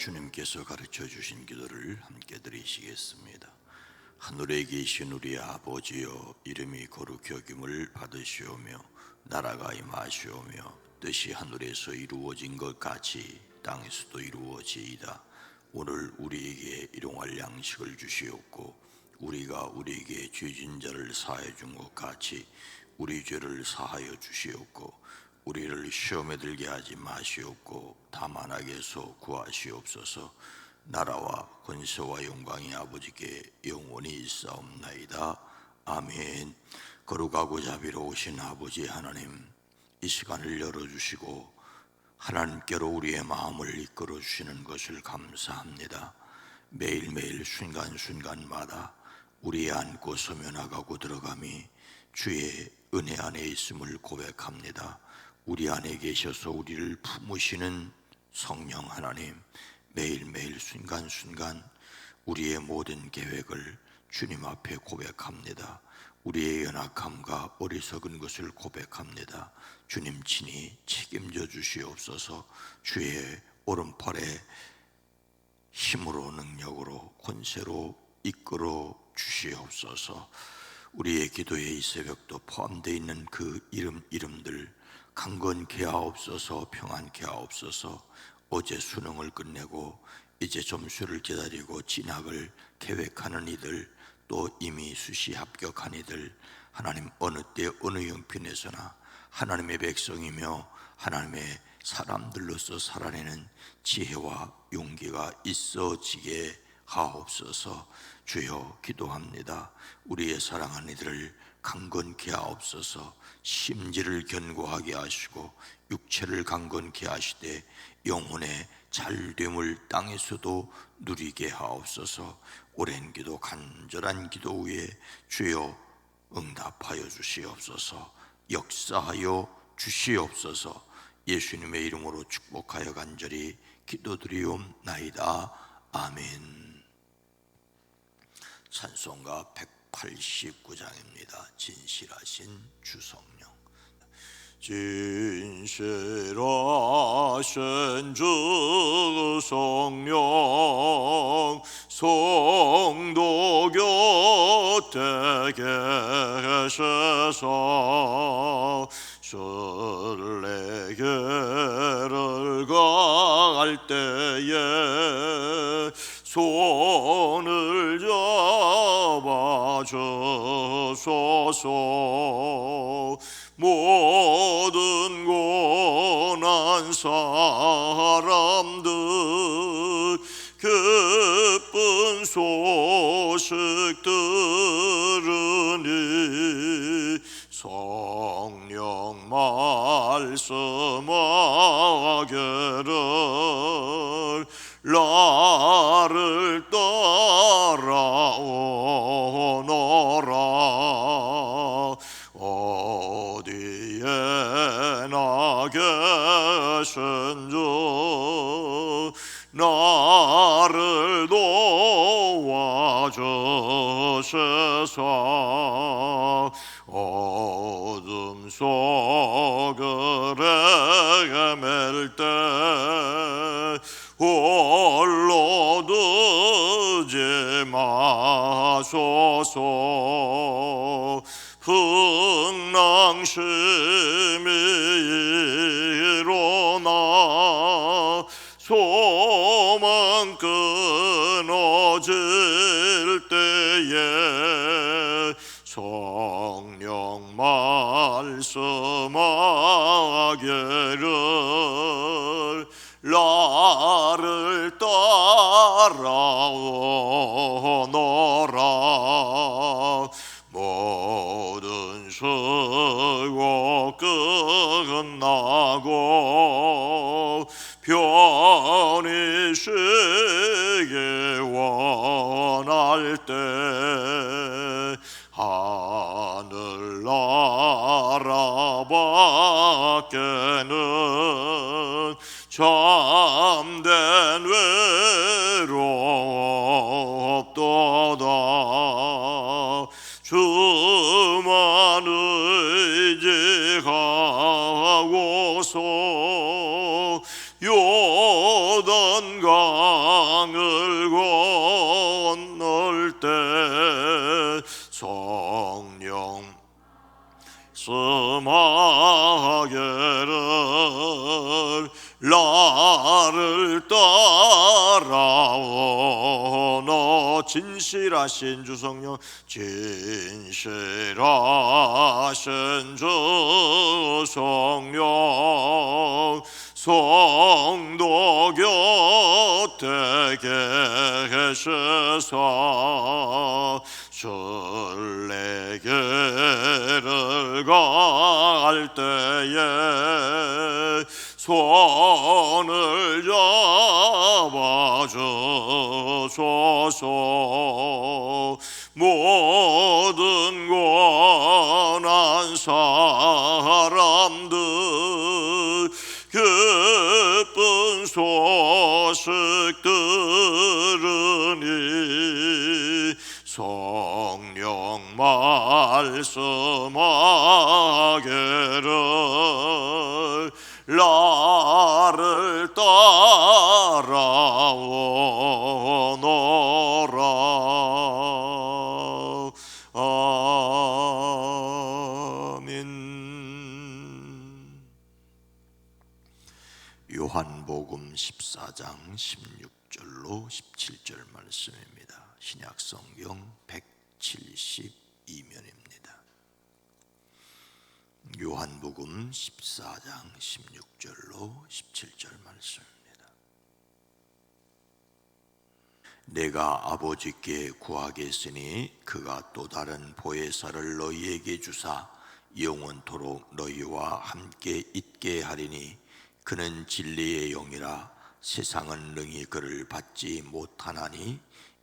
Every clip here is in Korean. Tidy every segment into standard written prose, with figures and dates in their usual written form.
주님께서 가르쳐 주신 기도를 함께 드리시겠습니다. 하늘에 계신 우리 아버지여, 이름이 거룩히 여김을 받으시오며 나라가 임하시오며 뜻이 하늘에서 이루어진 것 같이 땅에서도 이루어지이다. 오늘 우리에게 일용할 양식을 주시옵고 우리가 우리에게 죄진 자를 사하여 준 것 같이 우리 죄를 사하여 주시옵고 우리를 시험에 들게 하지 마시옵고 다만 악에서 구하시옵소서. 나라와 권세와 영광이 아버지께 영원히 있사옵나이다. 아멘. 거룩하고 자비로우신 아버지 하나님, 이 시간을 열어주시고 하나님께로 우리의 마음을 이끌어 주시는 것을 감사합니다. 매일매일 순간순간마다 우리 안고 서며 나가고 들어감이 주의 은혜 안에 있음을 고백합니다. 우리 안에 계셔서 우리를 품으시는 성령 하나님, 매일매일 순간순간 우리의 모든 계획을 주님 앞에 고백합니다. 우리의 연약함과 어리석은 것을 고백합니다. 주님 친히 책임져 주시옵소서. 주의 오른팔에 힘으로 능력으로 권세로 이끌어 주시옵소서. 우리의 기도에 이 새벽도 포함되어 있는 그 이름들 강건케 하옵소서. 평안케 하옵소서. 어제 수능을 끝내고 이제 점수를 기다리고 진학을 계획하는 이들, 또 이미 수시 합격한 이들, 하나님 어느 때 어느 형편에서나 하나님의 백성이며 하나님의 사람들로서 살아내는 지혜와 용기가 있어지게 하옵소서. 주여 기도합니다. 우리의 사랑하는 이들을 강건케 하옵소서. 심지를 견고하게 하시고 육체를 강건케 하시되 영혼의 잘됨을 땅에서도 누리게 하옵소서. 오랜 기도, 간절한 기도 후에 주여 응답하여 주시옵소서. 역사하여 주시옵소서. 예수님의 이름으로 축복하여 간절히 기도드리옵나이다. 아멘. 찬송가 189장입니다. 진실하신 주성령. 진실하신 주성령, 성도 곁에 계셔서 순례길을 갈 때에 손을 잡아주소서. 모든 고난 사람들 기쁜 소식 들으니 성령 말씀하기를 나를 따라오너라. 어디에나 계신 주 나를 도와주소서. 어둠 속을 헤맬 때 홀로 두지 마소서. 풍랑심이 일어나 소망 끊어질 때에 성령 말씀하기를 나를 따라오너라. 모든 수고 끝나고 편히 쉬기 원할 때 하늘나라 밖에는 참된 외로움 없도다. 주만 의지하고서 요단강 말씀하기를 나를 따라오너 진실하신 주 성령 진실하신 주 성령 성도 곁에 계셔서 순례길을 갈 때에 손을 잡아주소서. 모든 고난 사람들 기쁜 소식 들으니 성령 말씀하기를 나를 따라오너라. 아멘. 요한복음 14장 16절로 17절 말씀입니다. 신약성경 172면입니다. 요한복음 14장 16절로 17절 말씀입니다. 내가 아버지께 구하겠으니 그가 또 다른 보혜사를 너희에게 주사 영원토록 너희와 함께 있게 하리니 그는 진리의 영이라. 세상은 능히 그를 받지 못하나니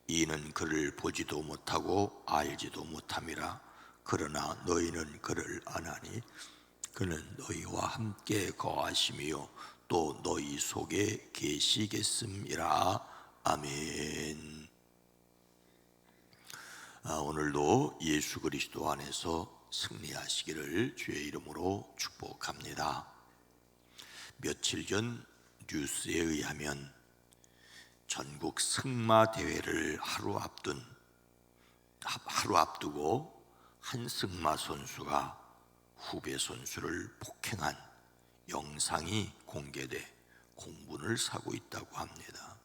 이는 그를 보지도 못하고 알지도 못함이라. 그러나 너희는 그를 아나니 그는 너희와 함께 거하시며 또 너희 속에 계시겠음이라. 아멘. 오늘도 예수 그리스도 안에서 승리하시기를 주의 이름으로 축복합니다. 며칠 전 뉴스에 의하면 전국 승마 대회를 하루 앞두고 한 승마 선수가 후배 선수를 폭행한 영상이 공개돼 공분을 사고 있다고 합니다.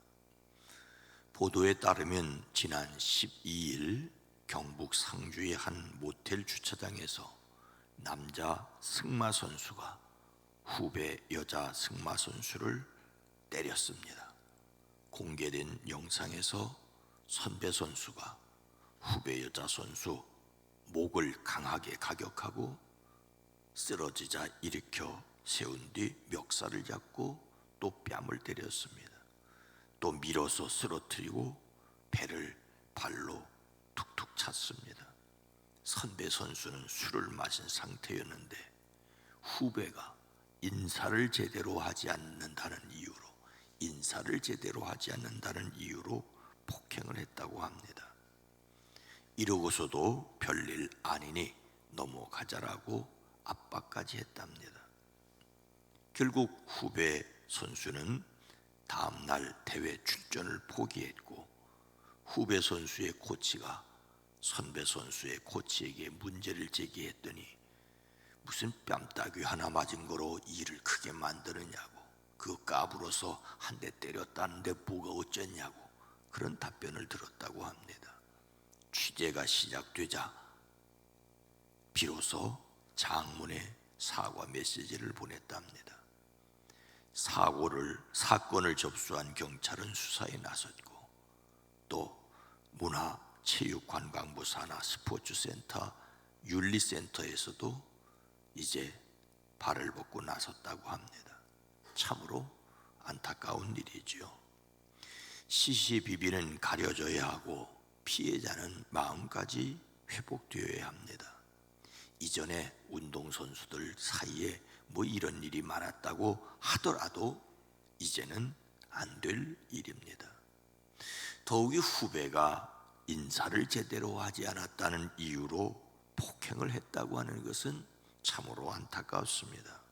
보도에 따르면 지난 12일 경북 상주의 한 모텔 주차장에서 남자 승마 선수가 후배 여자 승마 선수를 때렸습니다. 공개된 영상에서 선배 선수가 후배 여자 선수 목을 강하게 가격하고 쓰러지자 일으켜 세운 뒤 멱살을 잡고 또 뺨을 때렸습니다. 또 밀어서 쓰러뜨리고 배를 발로 툭툭 찼습니다. 선배 선수는 술을 마신 상태였는데 후배가 인사를 제대로 하지 않는다는 이유로 폭행을 했다고 합니다. 이러고서도 별일 아니니 넘어가자라고 압박까지 했답니다. 결국 후배 선수는 다음 날 대회 출전을 포기했고 후배 선수의 코치가 선배 선수의 코치에게 문제를 제기했더니 무슨 뺨따귀 하나 맞은 거로 일을 크게 만드느냐고, 그거 까불어서 한 대 때렸다는데 뭐가 어쩌냐고 그런 답변을 들었다고 합니다. 취재가 시작되자 비로소 장문의 사과 메시지를 보냈답니다. 사건을 접수한 경찰은 수사에 나섰고 또 문화체육관광부 산하 스포츠센터 윤리센터에서도 이제 발을 벗고 나섰다고 합니다. 참으로 안타까운 일이지요. 시시비비는 가려져야 하고 피해자는 마음까지 회복되어야 합니다. 이전에 운동선수들 사이에 뭐 이런 일이 많았다고 하더라도 이제는 안 될 일입니다. 더욱이 후배가 인사를 제대로 하지 않았다는 이유로 폭행을 했다고 하는 것은 참으로 안타깝습니다.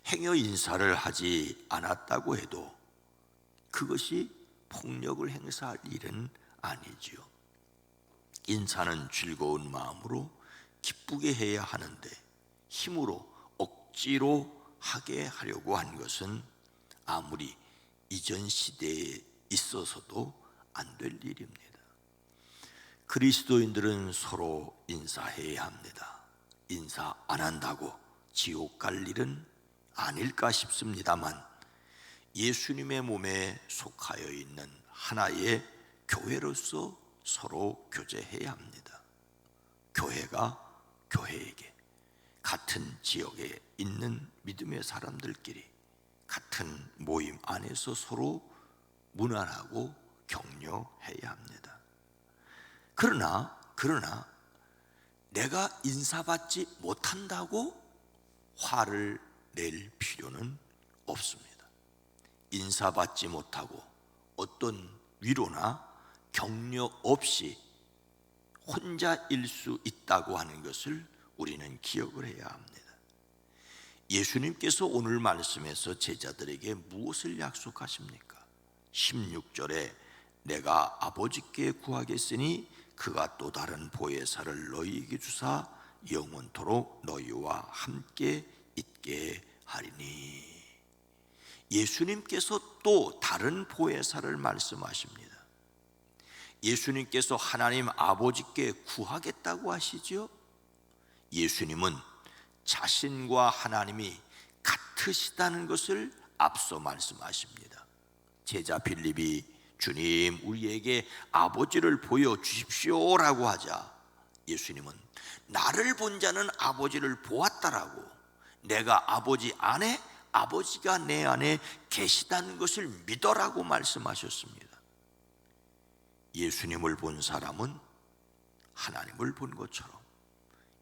행여 인사를 하지 않았다고 해도 그것이 폭력을 행사할 일은 아니지요. 인사는 즐거운 마음으로 기쁘게 해야 하는데 힘으로 억지로 하게 하려고 한 것은 아무리 이전 시대에 있어서도 안 될 일입니다. 그리스도인들은 서로 인사해야 합니다. 인사 안 한다고 지옥 갈 일은 아닐까 싶습니다만, 예수님의 몸에 속하여 있는 하나의 교회로서 서로 교제해야 합니다. 교회가 교회에게, 같은 지역에 있는 믿음의 사람들끼리 같은 모임 안에서 서로 문안하고 격려해야 합니다. 그러나 내가 인사받지 못한다고 화를 낼 필요는 없습니다. 인사받지 못하고 어떤 위로나 격려 없이 혼자일 수 있다고 하는 것을 우리는 기억을 해야 합니다. 예수님께서 오늘 말씀에서 제자들에게 무엇을 약속하십니까? 16절에 내가 아버지께 구하겠으니 그가 또 다른 보혜사를 너희에게 주사 영원토록 너희와 함께 있게 하리니. 예수님께서 또 다른 보혜사를 말씀하십니다. 예수님께서 하나님 아버지께 구하겠다고 하시죠. 예수님은 자신과 하나님이 같으시다는 것을 앞서 말씀하십니다. 제자 빌립이 주님 우리에게 아버지를 보여주십시오라고 하자 예수님은 나를 본 자는 아버지를 보았다라고, 내가 아버지 안에 아버지가 내 안에 계시다는 것을 믿어라고 말씀하셨습니다. 예수님을 본 사람은 하나님을 본 것처럼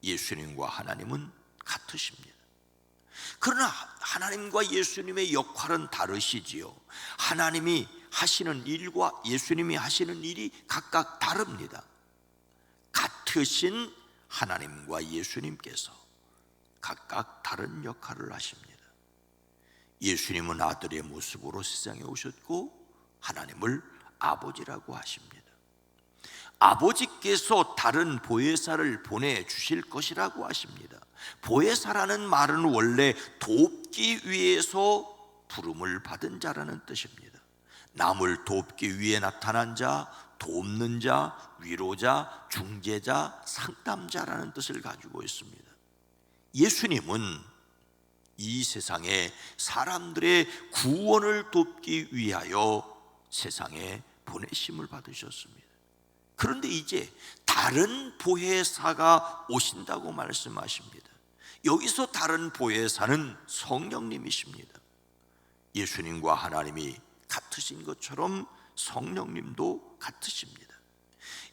예수님과 하나님은 같으십니다. 그러나 하나님과 예수님의 역할은 다르시지요. 하나님이 하시는 일과 예수님이 하시는 일이 각각 다릅니다. 같으신 하나님과 예수님께서 각각 다른 역할을 하십니다. 예수님은 아들의 모습으로 세상에 오셨고 하나님을 아버지라고 하십니다. 아버지께서 다른 보혜사를 보내주실 것이라고 하십니다. 보혜사라는 말은 원래 돕기 위해서 부름을 받은 자라는 뜻입니다. 남을 돕기 위해 나타난 자, 돕는 자, 위로자, 중재자, 상담자라는 뜻을 가지고 있습니다. 예수님은 이 세상에 사람들의 구원을 돕기 위하여 세상에 보내심을 받으셨습니다. 그런데 이제 다른 보혜사가 오신다고 말씀하십니다. 여기서 다른 보혜사는 성령님이십니다. 예수님과 하나님이 같으신 것처럼 성령님도 같으십니다.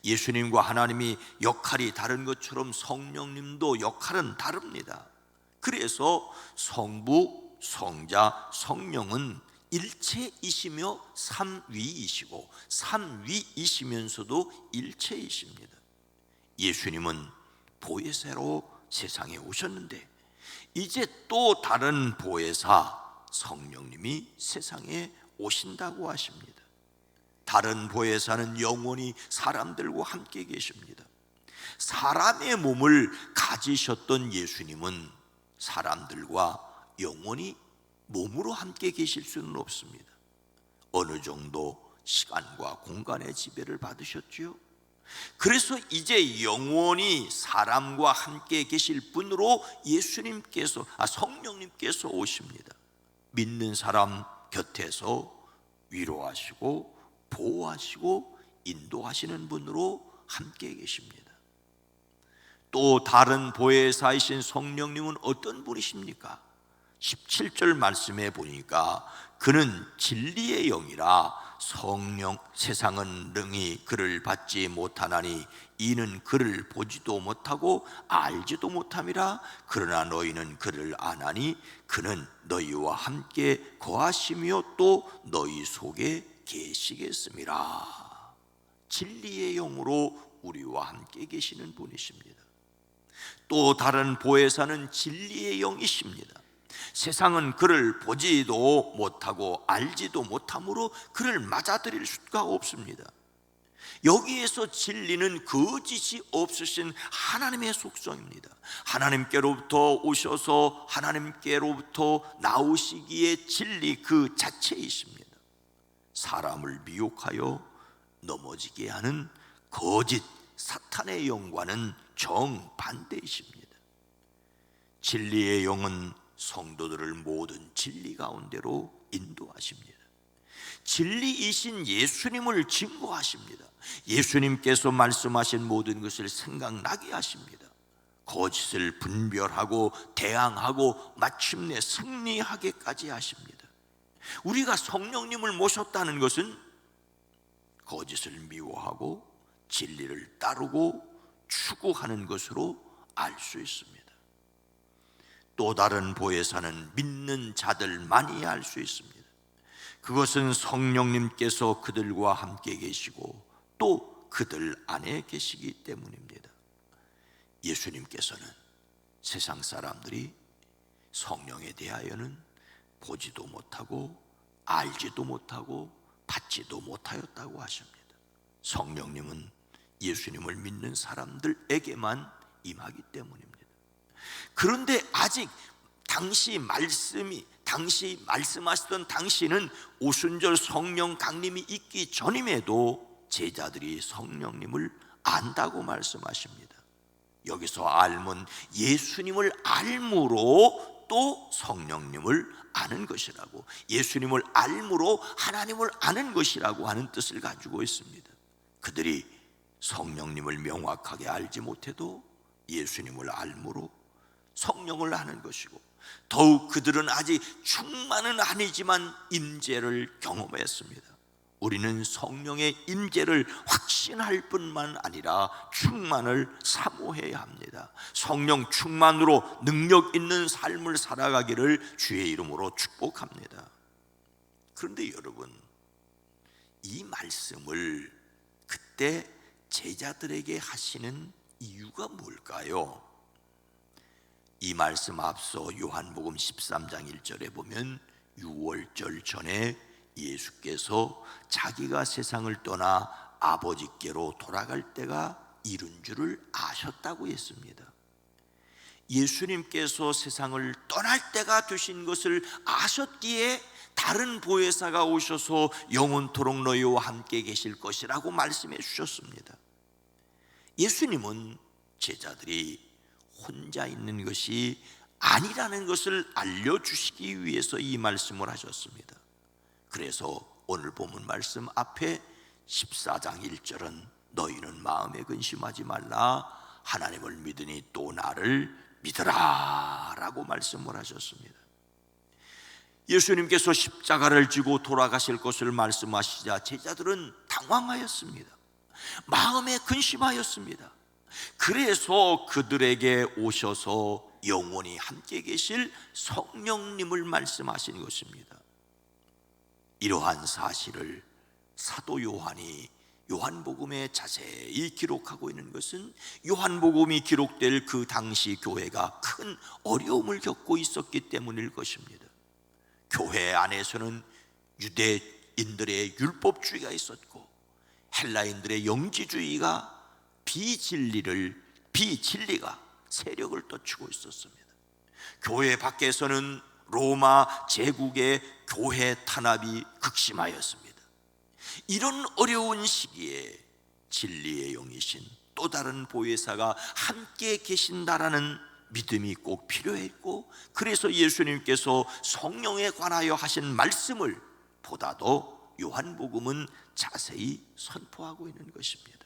예수님과 하나님이 역할이 다른 것처럼 성령님도 역할은 다릅니다. 그래서 성부, 성자, 성령은 일체이시며 삼위이시고 삼위이시면서도 일체이십니다. 예수님은 보혜사로 세상에 오셨는데 이제 또 다른 보혜사 성령님이 세상에 오신다고 하십니다. 다른 보혜사는 영원히 사람들과 함께 계십니다. 사람의 몸을 가지셨던 예수님은 사람들과 영원히 몸으로 함께 계실 수는 없습니다. 어느 정도 시간과 공간의 지배를 받으셨지요. 그래서 이제 영원히 사람과 함께 계실 분으로 성령님께서 오십니다. 믿는 사람 곁에서 위로하시고 보호하시고 인도하시는 분으로 함께 계십니다. 또 다른 보혜사이신 성령님은 어떤 분이십니까? 17절 말씀에 보니까 그는 진리의 영이라 세상은 능히 그를 받지 못하나니 이는 그를 보지도 못하고 알지도 못함이라. 그러나 너희는 그를 아나니 그는 너희와 함께 거하시며 또 너희 속에 계시겠음이라. 진리의 영으로 우리와 함께 계시는 분이십니다. 또 다른 보혜사는 진리의 영이십니다. 세상은 그를 보지도 못하고 알지도 못하므로 그를 맞아들일 수가 없습니다. 여기에서 진리는 거짓이 없으신 하나님의 속성입니다. 하나님께로부터 오셔서 하나님께로부터 나오시기에 진리 그 자체이십니다. 사람을 미혹하여 넘어지게 하는 거짓 사탄의 영과는 정반대이십니다. 진리의 영은 성도들을 모든 진리 가운데로 인도하십니다. 진리이신 예수님을 증거하십니다. 예수님께서 말씀하신 모든 것을 생각나게 하십니다. 거짓을 분별하고 대항하고 마침내 승리하게까지 하십니다. 우리가 성령님을 모셨다는 것은 거짓을 미워하고 진리를 따르고 추구하는 것으로 알 수 있습니다. 또 다른 보혜사는 믿는 자들만이 알 수 있습니다. 그것은 성령님께서 그들과 함께 계시고 또 그들 안에 계시기 때문입니다. 예수님께서는 세상 사람들이 성령에 대하여는 보지도 못하고 알지도 못하고 받지도 못하였다고 하십니다. 성령님은 예수님을 믿는 사람들에게만 임하기 때문입니다. 그런데 아직 당시 말씀하시던 당시는 오순절 성령 강림이 있기 전임에도 제자들이 성령님을 안다고 말씀하십니다. 여기서 알면 예수님을 알므로 또 성령님을 아는 것이라고, 예수님을 알므로 하나님을 아는 것이라고 하는 뜻을 가지고 있습니다. 그들이 성령님을 명확하게 알지 못해도 예수님을 알므로 성령을 아는 것이고, 더욱 그들은 아직 충만은 아니지만 임재를 경험했습니다. 우리는 성령의 임재를 확신할 뿐만 아니라 충만을 사모해야 합니다. 성령 충만으로 능력 있는 삶을 살아가기를 주의 이름으로 축복합니다. 그런데 여러분, 이 말씀을 그때 제자들에게 하시는 이유가 뭘까요? 이 말씀 앞서 요한복음 13장 1절에 보면 유월절 전에 예수께서 자기가 세상을 떠나 아버지께로 돌아갈 때가 이른 줄을 아셨다고 했습니다. 예수님께서 세상을 떠날 때가 되신 것을 아셨기에 다른 보혜사가 오셔서 영원토록 너희와 함께 계실 것이라고 말씀해 주셨습니다. 예수님은 제자들이 혼자 있는 것이 아니라는 것을 알려주시기 위해서 이 말씀을 하셨습니다. 그래서 오늘 본문 말씀 앞에 14장 1절은 너희는 마음에 근심하지 말라, 하나님을 믿으니 또 나를 믿으라 라고 말씀을 하셨습니다. 예수님께서 십자가를 지고 돌아가실 것을 말씀하시자 제자들은 당황하였습니다. 마음에 근심하였습니다. 그래서 그들에게 오셔서 영원히 함께 계실 성령님을 말씀하신 것입니다. 이러한 사실을 사도 요한이 요한복음에 자세히 기록하고 있는 것은 요한복음이 기록될 그 당시 교회가 큰 어려움을 겪고 있었기 때문일 것입니다. 교회 안에서는 유대인들의 율법주의가 있었고 헬라인들의 영지주의가 비진리가 세력을 떨치고 있었습니다. 교회 밖에서는 로마 제국의 교회 탄압이 극심하였습니다. 이런 어려운 시기에 진리의 영이신 또 다른 보혜사가 함께 계신다라는 믿음이 꼭 필요했고, 그래서 예수님께서 성령에 관하여 하신 말씀을 보다도 요한복음은 자세히 선포하고 있는 것입니다.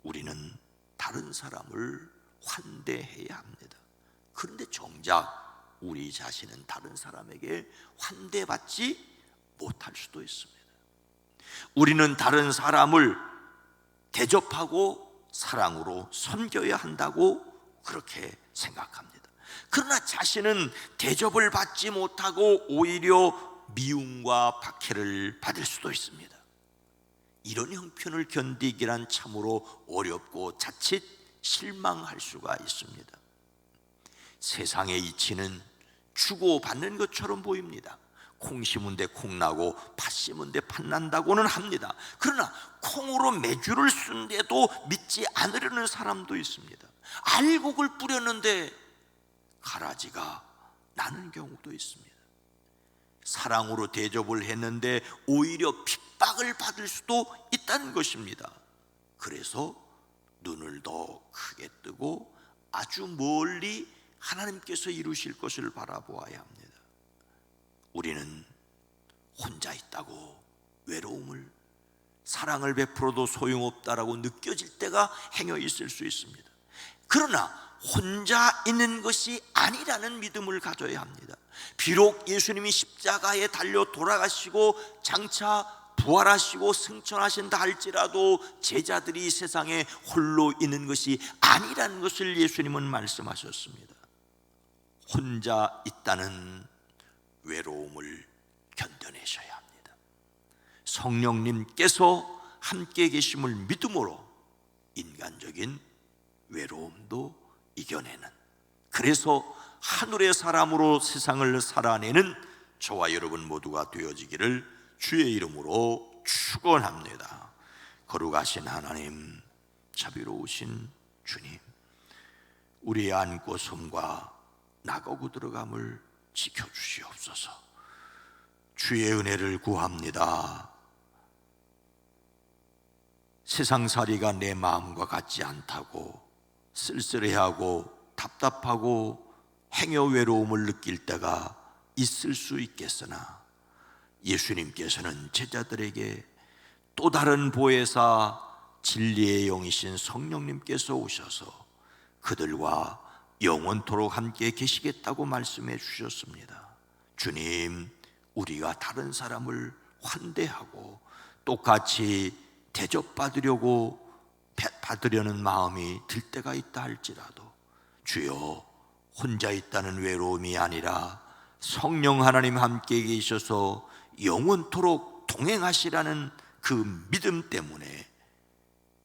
우리는 다른 사람을 환대해야 합니다. 그런데 정작 우리 자신은 다른 사람에게 환대받지 못할 수도 있습니다. 우리는 다른 사람을 대접하고 사랑으로 섬겨야 한다고 그렇게 생각합니다. 그러나 자신은 대접을 받지 못하고 오히려 미움과 박해를 받을 수도 있습니다. 이런 형편을 견디기란 참으로 어렵고 자칫 실망할 수가 있습니다. 세상의 이치는 주고받는 것처럼 보입니다. 콩 심은 데 콩 나고 팥 심은 데 팥 난다고는 합니다. 그러나 콩으로 메주를 쓴데도 믿지 않으려는 사람도 있습니다. 알곡을 뿌렸는데 가라지가 나는 경우도 있습니다. 사랑으로 대접을 했는데 오히려 핍박을 받을 수도 있다는 것입니다. 그래서 눈을 더 크게 뜨고 아주 멀리 하나님께서 이루실 것을 바라보아야 합니다. 우리는 혼자 있다고 외로움을, 사랑을 베풀어도 소용없다라고 느껴질 때가 행여 있을 수 있습니다. 그러나 혼자 있는 것이 아니라는 믿음을 가져야 합니다. 비록 예수님이 십자가에 달려 돌아가시고 장차 부활하시고 승천하신다 할지라도 제자들이 세상에 홀로 있는 것이 아니라는 것을 예수님은 말씀하셨습니다. 혼자 있다는 외로움을 견뎌내셔야 합니다. 성령님께서 함께 계심을 믿음으로 인간적인 외로움도 이겨내는, 그래서 하늘의 사람으로 세상을 살아내는 저와 여러분 모두가 되어지기를 주의 이름으로 축원합니다. 거룩하신 하나님, 자비로우신 주님, 우리의 안고 섬과 나가고 들어감을 지켜주시옵소서. 주의 은혜를 구합니다. 세상살이가 내 마음과 같지 않다고 쓸쓸해하고 답답하고 행여 외로움을 느낄 때가 있을 수 있겠으나 예수님께서는 제자들에게 또 다른 보혜사 진리의 영이신 성령님께서 오셔서 그들과 영원토록 함께 계시겠다고 말씀해 주셨습니다. 주님, 우리가 다른 사람을 환대하고 똑같이 대접받으려고 받으려는 마음이 들 때가 있다 할지라도 주여, 혼자 있다는 외로움이 아니라 성령 하나님 함께 계셔서 영원토록 동행하시라는 그 믿음 때문에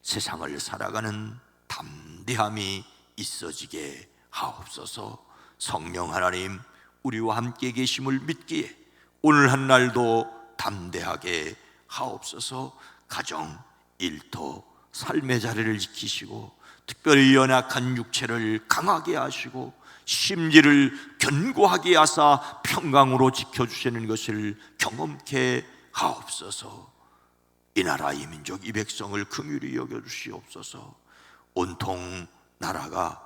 세상을 살아가는 담대함이 있어지게 하옵소서. 성령 하나님, 우리와 함께 계심을 믿기에 오늘 한 날도 담대하게 하옵소서. 가정, 일터, 삶의 자리를 지키시고 특별히 연약한 육체를 강하게 하시고 심지를 견고하게 하사 평강으로 지켜주시는 것을 경험케 하옵소서. 이 나라 이 민족 이 백성을 긍휼히 여겨주시옵소서. 온통 나라가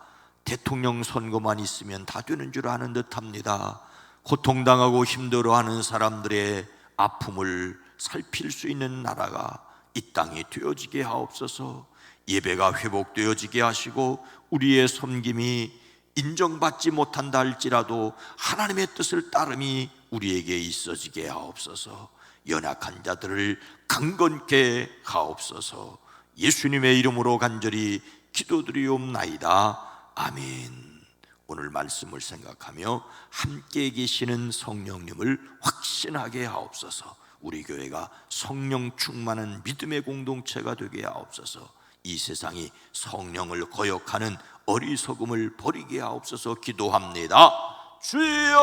대통령 선거만 있으면 다 되는 줄 아는 듯합니다. 고통당하고 힘들어하는 사람들의 아픔을 살필 수 있는 나라가 이 땅이 되어지게 하옵소서. 예배가 회복되어지게 하시고 우리의 섬김이 인정받지 못한다 할지라도 하나님의 뜻을 따름이 우리에게 있어지게 하옵소서. 연약한 자들을 강건케 하옵소서. 예수님의 이름으로 간절히 기도드리옵나이다. 아멘. 오늘 말씀을 생각하며 함께 계시는 성령님을 확신하게 하옵소서. 우리 교회가 성령 충만한 믿음의 공동체가 되게 하옵소서. 이 세상이 성령을 거역하는 어리석음을 버리게 하옵소서. 기도합니다. 주여!